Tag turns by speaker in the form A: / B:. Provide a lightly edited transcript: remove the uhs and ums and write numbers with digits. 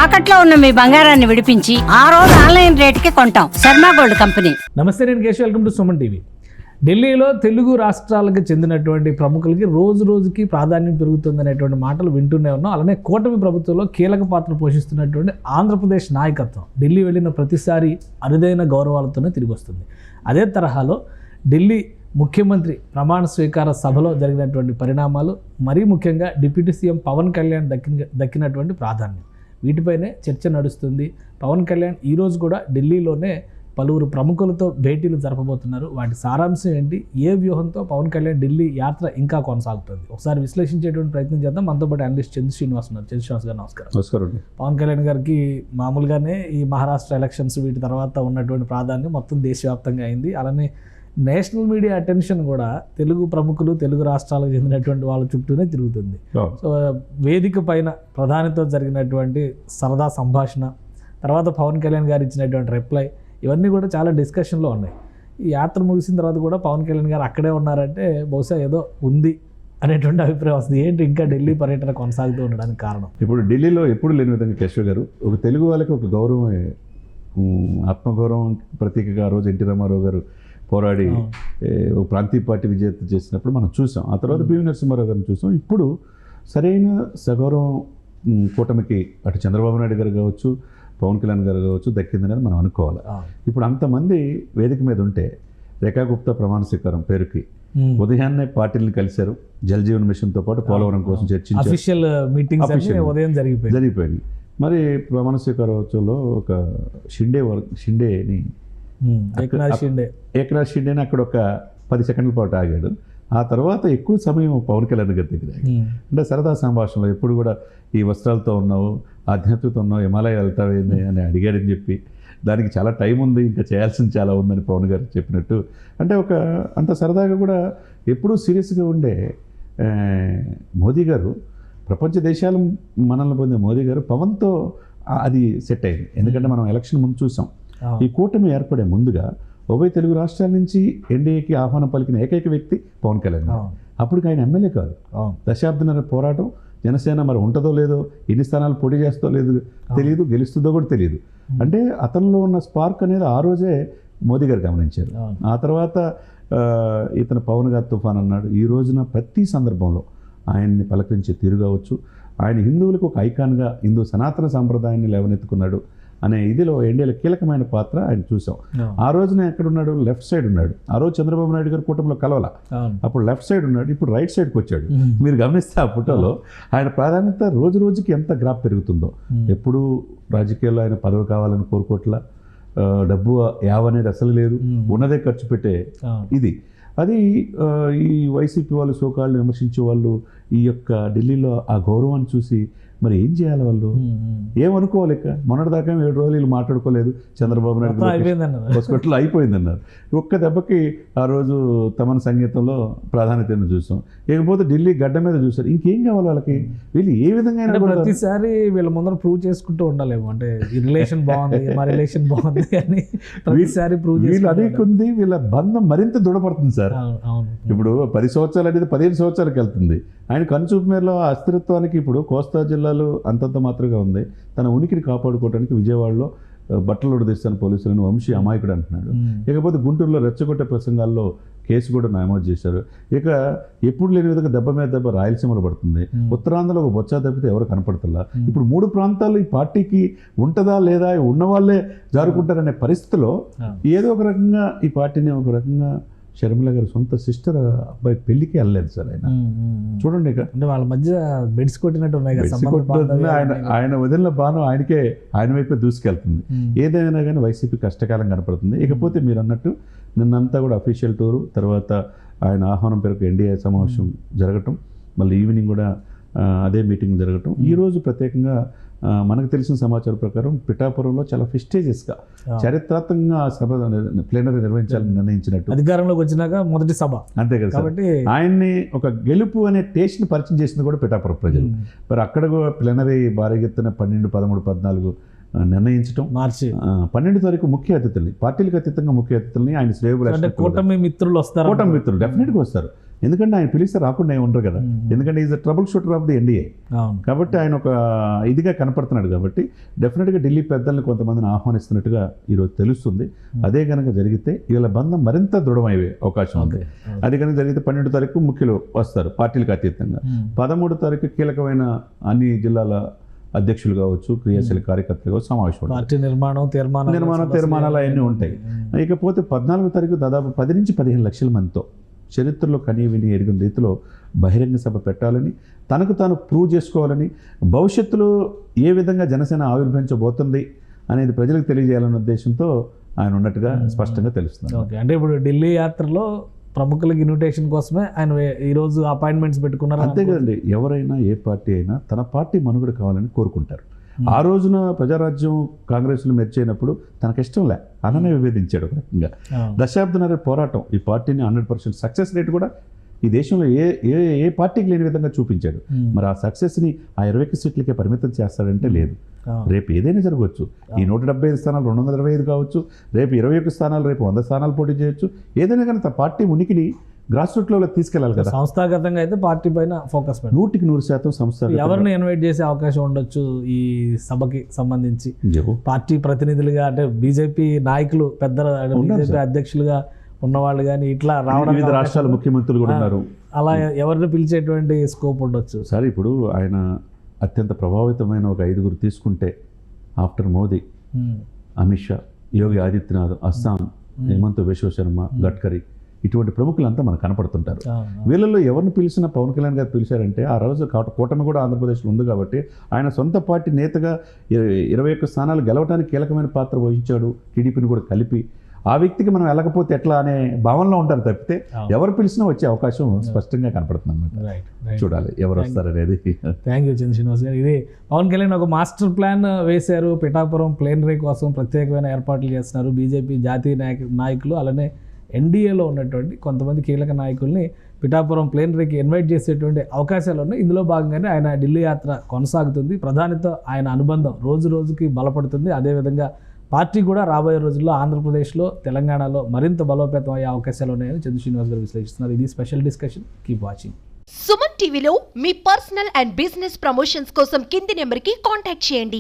A: తాకట్లో ఉన్న మీ బంగారాన్ని విడిపించి ఆ రోజు ఆన్లైన్ రేటుకి కొంటాం. Sharma gold company.
B: నమస్తే, నేను Keshav. Welcome to Suman TV. ఢిల్లీలో తెలుగు రాష్ట్రాలకు చెందినటువంటి ప్రముఖులకి రోజు రోజుకి ప్రాధాన్యం పెరుగుతుందనేటువంటి మాటలు వింటూనే ఉన్నాం. అలానే కూటమి ప్రభుత్వంలో కీలక పాత్ర పోషిస్తున్నటువంటి ఆంధ్రప్రదేశ్ నాయకత్వం ఢిల్లీ వెళ్ళిన ప్రతిసారి అరుదైన గౌరవాలతోనే తిరిగి వస్తుంది. అదే తరహాలో ఢిల్లీ ముఖ్యమంత్రి ప్రమాణ స్వీకార సభలో జరిగినటువంటి పరిణామాలు, మరీ ముఖ్యంగా డిప్యూటీ సీఎం పవన్ కళ్యాణ్ దక్కినటువంటి ప్రాధాన్యం, వీటిపైనే చర్చ నడుస్తుంది. పవన్ కళ్యాణ్ ఈరోజు కూడా ఢిల్లీలోనే పలువురు ప్రముఖులతో భేటీలు జరపబోతున్నారు. వాటి సారాంశం ఏంటి, ఏ వ్యూహంతో పవన్ కళ్యాణ్ ఢిల్లీ యాత్ర ఇంకా కొనసాగుతుంది, ఒకసారి విశ్లేషించేటువంటి ప్రయత్నం చేద్దాం. మనతో పాటు అనలిస్ట్ చంద్ర శ్రీనివాస్ ఉన్నారు. చంద్ర శ్రీనివాస్ గారు నమస్కారం.
C: నమస్కారం.
B: పవన్ కళ్యాణ్ గారికి మామూలుగానే ఈ మహారాష్ట్ర ఎలక్షన్స్ వీటి తర్వాత ఉన్నటువంటి ప్రాధాన్యం మొత్తం దేశవ్యాప్తంగా అయింది. అలానే నేషనల్ మీడియా అటెన్షన్ కూడా తెలుగు ప్రముఖులు, తెలుగు రాష్ట్రాలకు చెందినటువంటి వాళ్ళ చుట్టూనే తిరుగుతుంది. సో వేదిక పైన ప్రధానితో జరిగినటువంటి సరదా సంభాషణ, తర్వాత పవన్ కళ్యాణ్ గారు ఇచ్చినటువంటి రిప్లై, ఇవన్నీ కూడా చాలా డిస్కషన్లో ఉన్నాయి. ఈ యాత్ర ముగిసిన తర్వాత కూడా పవన్ కళ్యాణ్ గారు అక్కడే ఉన్నారంటే బహుశా ఏదో ఉంది అనేటువంటి అభిప్రాయం వస్తుంది. ఏంటి ఇంకా ఢిల్లీ పర్యటన కొనసాగుతూ ఉండడానికి కారణం?
C: ఇప్పుడు ఢిల్లీలో ఎప్పుడు లేని విధంగా కేశవ్ గారు ఒక తెలుగు వాళ్ళకి ఒక గౌరవం, ఆత్మగౌరవం ప్రతీకగా ఆ రోజు ఎన్టీ రామారావు గారు పోరాడి ఒక ప్రాంతీయ పార్టీ విజేత చేసినప్పుడు మనం చూసాం. ఆ తర్వాత పివి నరసింహారావు గారిని చూసాం. ఇప్పుడు సరైన సగౌరవం కూటమికి అటు చంద్రబాబు నాయుడు గారు కావచ్చు, పవన్ కళ్యాణ్ గారు కావచ్చు దక్కిందనేది మనం అనుకోవాలి. ఇప్పుడు అంతమంది వేదిక మీద ఉంటే రేఖా గుప్తా ప్రమాణ స్వీకారం పేరుకి ఉదయాన్నే పార్టీలను కలిశారు. జల్ జీవన్ మిషన్తో పాటు పోలవరం కోసం చర్చించారు.
B: అఫీషియల్ మీటింగ్స్ ఉదయం
C: జరిగిపోయింది. మరి ప్రమాణ స్వీకారోత్సవంలో ఒక షిండేని ఏకనాథ్ షిండేని అక్కడ ఒక 10 సెకండ్ల పాటు ఆగాడు. ఆ తర్వాత ఎక్కువ సమయం పవన్ కళ్యాణ్ గారి దగ్గర అంటే సరదా సంభాషణలో ఎప్పుడు కూడా ఈ వస్త్రాలతో ఉన్నావు, ఆధ్యాత్మికత ఉన్నావు, హిమాలయ వెళ్తావేంది అని అడిగాడని చెప్పి, దానికి చాలా టైం ఉంది, ఇంకా చేయాల్సింది చాలా ఉందని పవన్ గారు చెప్పినట్టు, అంటే ఒక అంత సరదాగా కూడా ఎప్పుడూ సీరియస్గా ఉండే మోదీ గారు, ప్రపంచ దేశాలు మనల్ని పొందే మోదీ గారు పవన్తో అది సెట్ అయింది. ఎందుకంటే మనం ఎలక్షన్ ముందు చూసాం, ఈ కూటమి ఏర్పడే ముందుగా ఉభయ తెలుగు రాష్ట్రాల నుంచి ఎన్డీఏకి ఆహ్వానం పలికిన ఏకైక వ్యక్తి పవన్ కళ్యాణ్. అప్పటికి ఆయన ఎమ్మెల్యే కాదు. దశాబ్దన్నర పోరాటం, జనసేన మరి ఉంటుందో లేదో, ఎన్ని స్థానాలు పోటీ చేస్తో లేదు తెలియదు, గెలుస్తుందో కూడా తెలియదు. అంటే అతనిలో ఉన్న స్పార్క్ అనేది ఆ రోజే మోదీ గారు గమనించారు. ఆ తర్వాత ఇతను పవన్ గారు తుఫాన్ అన్నాడు. ఈ రోజున ప్రతి సందర్భంలో ఆయన్ని పలకరించే తీరు కావచ్చు, ఆయన హిందువులకు ఒక ఐకాన్గా హిందూ సనాతన సాంప్రదాయాన్ని లేవనెత్తుకున్నాడు అనే ఇదిలో ఎన్డీఏలో కీలకమైన పాత్ర ఆయన చూసాం. ఆ రోజున ఎక్కడున్నాడు? లెఫ్ట్ సైడ్ ఉన్నాడు. ఆ రోజు చంద్రబాబు నాయుడు గారు కూటమిలో కలవాల, అప్పుడు లెఫ్ట్ సైడ్ ఉన్నాడు, ఇప్పుడు రైట్ సైడ్కి వచ్చాడు. మీరు గమనిస్తే ఆ ఫోటోలో ఆయన ప్రాధాన్యత రోజు రోజుకి ఎంత గ్రాఫ్ పెరుగుతుందో. ఎప్పుడు రాజకీయాల్లో ఆయన పదవి కావాలని కోరుకోవట్లా, డబ్బు యావనేది అసలు లేదు, ఉన్నదే ఖర్చు పెట్టే ఇది. అది ఈ వైసీపీ వాళ్ళు, సోకాళ్ళు విమర్శించే వాళ్ళు ఈ యొక్క ఢిల్లీలో ఆ గౌరవాన్ని చూసి మరి ఏం చేయాలి? వాళ్ళు ఏమనుకోలేక మొన్నటిదాకా 7 రోజులు వీళ్ళు మాట్లాడుకోలేదు, చంద్రబాబు నాయుడు హాస్పిటల్లో అయిపోయిందన్నారు. ఒక్క దెబ్బకి ఆ రోజు తమన్ సంగీతంలో ప్రాధాన్యతను చూసాం. ఇకపోతే ఢిల్లీ గడ్డ మీద చూసారు. ఇంకేం కావాలి వాళ్ళకి? వీళ్ళు ఏ విధంగా
B: ప్రతిసారి వీళ్ళ ముందర ప్రూవ్ చేసుకుంటూ ఉండాలేమో, అంటే ఈ రిలేషన్ బాగుంది, మా రిలేషన్ బాగుంది అని ప్రతిసారి ప్రూవ్
C: వీళ్ళు అనేకుంది. వీళ్ళ బంధం మరింత దృఢపడుతుంది సార్. ఇప్పుడు 10 సంవత్సరాలు అనేది 15 సంవత్సరాలకు వెళ్తుంది. ఆయన కనుచూపు మేరలో ఆ అస్థిరత్వానికి ఇప్పుడు కోస్తా జిల్లాలో అంతంత మాత్రమే ఉంది. తన ఉనికిని కాపాడుకోవడానికి విజయవాడలో బట్టలు ఉడదీస్తాను పోలీసులను వంశీ అమాయకుడు అంటున్నాడు. ఇకపోతే గుంటూరులో రెచ్చగొట్టే ప్రసంగాల్లో కేసు కూడా నమోదు చేశారు. ఇక ఎప్పుడు లేని విధంగా దెబ్బ మీద దెబ్బ రాయలసీమలో పడుతుంది. ఉత్తరాంధ్రలో ఒక బొచ్చా తప్పితే ఎవరు కనపడుతుందా? ఇప్పుడు 3 ప్రాంతాల్లో ఈ పార్టీకి ఉంటుందా లేదా, ఉన్నవాళ్ళే జారుకుంటారనే పరిస్థితిలో ఏదో ఒక రకంగా ఈ పార్టీని ఒక రకంగా షర్మిల గారు సొంత సిస్టర్ అబ్బాయి పెళ్లికి వెళ్ళలేదు సార్. ఆయన చూడండి,
B: అంటే వాళ్ళ మధ్య బెడ్స్ కొట్టినట్టు ఉన్నాయి.
C: ఆయన వదిలిన బాణం ఆయన వైపే దూసుకెళ్తుంది. ఏదైనా కానీ వైసీపీ కష్టకాలం కనపడుతుంది. ఇకపోతే మీరు అన్నట్టు నిన్నంతా కూడా అఫీషియల్ టూరు, తర్వాత ఆయన ఆహ్వానం పేరుకు ఎన్డీఏ సమావేశం జరగటం, మళ్ళీ ఈవినింగ్ కూడా అదే మీటింగ్ జరగటం. ఈరోజు ప్రత్యేకంగా మనకు తెలిసిన సమాచారం ప్రకారం పిఠాపురంలో చాలా ఫెస్టేజియస్గా చారిత్రాత్మకంగా సభ ప్లేనరీ నిర్వహించాలని నిర్ణయించినట్టు,
B: అధికారంలోకి వచ్చినాక మొదటి సభ
C: అంతే కదా. కాబట్టి ఆయన్ని ఒక గెలుపు అనే టేస్ట్ని పరిచయం చేసింది కూడా పిఠాపురం ప్రజలు. మరి అక్కడ కూడా ప్లేనరీ భారీ ఎత్తున 12, 13, 14 నిర్ణయించడం.
B: మార్చి
C: 12 తారీఖు ముఖ్య అతిథుల్ని, పార్టీలకు అతీతంగా ముఖ్య అతిథుల్ని ఆయన శ్రేయోభిలాషులు,
B: కూటమి మిత్రులు వస్తారు.
C: కూటమి మిత్రులు డెఫినెట్గా వస్తారు. ఎందుకంటే ఆయన పిలిస్తే రాకుండా ఏమి ఉండరు కదా, ఎందుకంటే is a trouble shooter of the NDA.
B: అవును.
C: కాబట్టి ఆయన ఒక ఇదిగా కనపడుతున్నాడు. కాబట్టి డెఫినెట్గా ఢిల్లీ పెద్దల్ని కొంతమందిని ఆహ్వానిస్తున్నట్టుగా ఈరోజు తెలుస్తుంది. అదే కనుక జరిగితే వీళ్ళ బంధం మరింత దృఢమయ్యే అవకాశం ఉంది. అది కనుక జరిగితే 12వ తారీఖు ముఖ్యులు వస్తారు పార్టీలకు అతీతంగా. 13వ తారీఖు కీలకమైన అన్ని జిల్లాల అధ్యక్షులు కావచ్చు, క్రియాశీల కార్యకర్తలు కావచ్చు సమావేశం,
B: పార్టీ నిర్మాణం
C: తీర్మానాలు అవన్నీ ఉంటాయి. ఇకపోతే 14వ తారీఖు దాదాపు 10 నుంచి 15 లక్షల మందితో చరిత్రలో కనీ విని ఎరిగిన రీతిలో బహిరంగ సభ పెట్టాలని, తనకు తాను ప్రూవ్ చేసుకోవాలని, భవిష్యత్తులో ఏ విధంగా జనసేన ఆవిర్భవించబోతుంది అనేది ప్రజలకు తెలియజేయాలనే ఉద్దేశంతో ఆయన ఉన్నట్టుగా స్పష్టంగా తెలుస్తుంది.
B: ఓకే, అంటే ఇప్పుడు ఢిల్లీ యాత్రలో ప్రముఖులకి ఇన్విటేషన్ కోసమే ఆయన ఈరోజు అపాయింట్మెంట్స్ పెట్టుకున్నారు.
C: అంతే కదండి, ఎవరైనా ఏ పార్టీ అయినా తన పార్టీ మనుగడ కావాలని కోరుకుంటారు. ఆ రోజున ప్రజారాజ్యం కాంగ్రెస్లు మెర్చైనప్పుడు తనకిష్టంలే అలానే విభేదించాడు. ఒక రకంగా దశాబ్దన్నర పోరాటం, ఈ పార్టీని 100% సక్సెస్ రేట్ కూడా ఈ దేశంలో ఏ పార్టీకి లేని విధంగా చూపించాడు. మరి ఆ సక్సెస్ని ఆ 21 సీట్లకే పరిమితం చేస్తాడంటే లేదు. రేపు ఏదైనా జరగవచ్చు. ఈ 175 స్థానాలు 225 కావచ్చు, రేపు 21 స్థానాలు, రేపు 100 స్థానాలు పోటీ చేయొచ్చు. ఏదైనా కానీ పార్టీ ఉనికిని గ్రాస్ రూట్ లెవెల్లో తీసుకెళ్ళాలి కదా.
B: సంస్థాగతంగా అయితే పార్టీ పైన ఫోకస్
C: 100% సంస్థ.
B: ఎవరిని ఇన్వైట్ చేసే అవకాశం ఉండొచ్చు ఈ సభకి సంబంధించి? పార్టీ ప్రతినిధులుగా అంటే బీజేపీ నాయకులు, పెద్ద బీజేపీ అధ్యక్షులుగా ఉన్నవాళ్ళు కానీ ఇట్లా రావడం,
C: వివిధ రాష్ట్రాల ముఖ్యమంత్రులు కూడా ఉన్నారు.
B: అలా ఎవరిని పిలిచేటువంటి స్కోప్ ఉండొచ్చు.
C: సరే, ఇప్పుడు ఆయన అత్యంత ప్రభావితమైన ఒక 5గురు తీసుకుంటే ఆఫ్టర్ మోదీ, అమిత్ షా, యోగి ఆదిత్యనాథ్, అస్సాం, హిమంత బిశ్వ శర్మ, గడ్కరీ, ఇటువంటి ప్రముఖులంతా మనకు కనపడుతుంటారు. వీళ్ళల్లో ఎవరిని పిలిచినా పవన్ కళ్యాణ్ గారు పిలిచారంటే ఆ రోజు కూటమి కూడా ఆంధ్రప్రదేశ్లో ఉంది కాబట్టి ఆయన సొంత పార్టీ నేతగా 21 స్థానాలు గెలవడానికి కీలకమైన పాత్ర వహించాడు, టీడీపీని కూడా కలిపి. ఆ వ్యక్తికి మనం వెళ్ళకపోతే ఎట్లా అనే భావనలో ఉంటారు తప్పితే ఎవరు పిలిచినా వచ్చే అవకాశం స్పష్టంగా కనపడుతుంది అనమాట. చూడాలి ఎవరు వస్తారనేది.
B: థ్యాంక్ యూ చంద్ర శ్రీనివాస్ గారు. ఇది పవన్ కళ్యాణ్ ఒక మాస్టర్ ప్లాన్ వేశారు. పిఠాపురం ప్లేనరీ కోసం ప్రత్యేకమైన ఏర్పాట్లు చేస్తున్నారు. బీజేపీ జాతీయ నాయకులు అలానే ఎన్డీఏలో ఉన్నటువంటి కొంతమంది కీలక నాయకుల్ని పిఠాపురం ప్లేనరీకి ఇన్వైట్ చేసేటువంటి అవకాశాలు ఉన్నాయి. ఇందులో భాగంగానే ఆయన ఢిల్లీ యాత్ర కొనసాగుతుంది. ప్రధానితో ఆయన అనుబంధం రోజు రోజుకి బలపడుతుంది. అదేవిధంగా పార్టీ కూడా రాబోయే రోజుల్లో ఆంధ్రప్రదేశ్లో, తెలంగాణలో మరింత బలోపేతం అయ్యే అవకాశాలు ఉన్నాయని చంద్ర శ్రీనివాస్ గారు విశ్లేషిస్తున్నారు. ఇది special discussion. Keep watching.
D: Suman టీవీలో మీ పర్సనల్ అండ్ బిజినెస్ ప్రమోషన్స్ కోసం కింది నెంబర్కి కాంటాక్ట్ చేయండి.